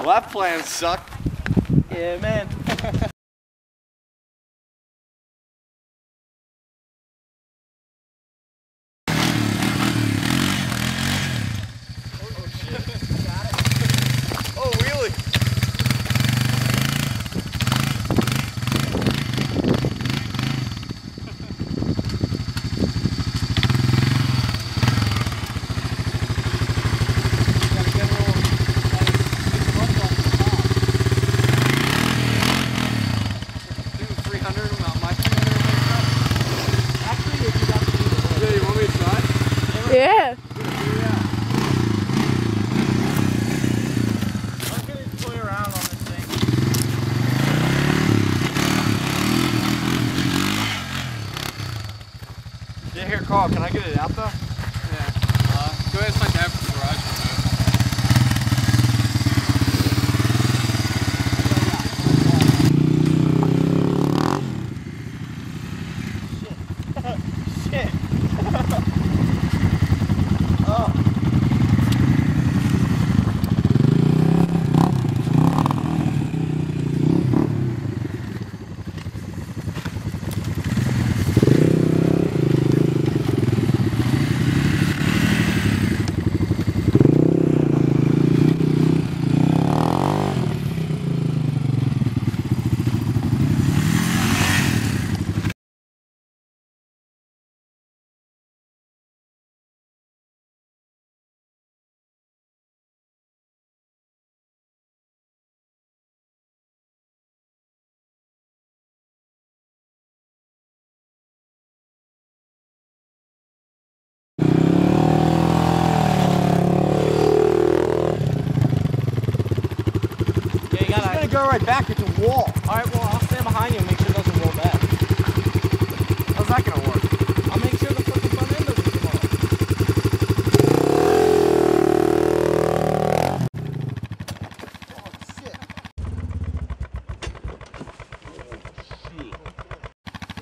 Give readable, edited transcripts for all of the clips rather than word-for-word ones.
Well, that plan sucked. Yeah, man. Oh, wheelie. Yeah. I'm gonna toy around on this thing. Yeah, here, Carl, can I get it out though? Yeah. Go ask my dad for the garage Shit. Oh. It's gonna go right back. It's a wall. Alright, well, I'll stand behind you and make sure it doesn't roll back. How's that gonna work? I'll make sure the fucking front end doesn't come off. Oh, shit. See,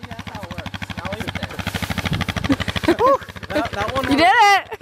that's how it works. Now leave it there. that one You did it!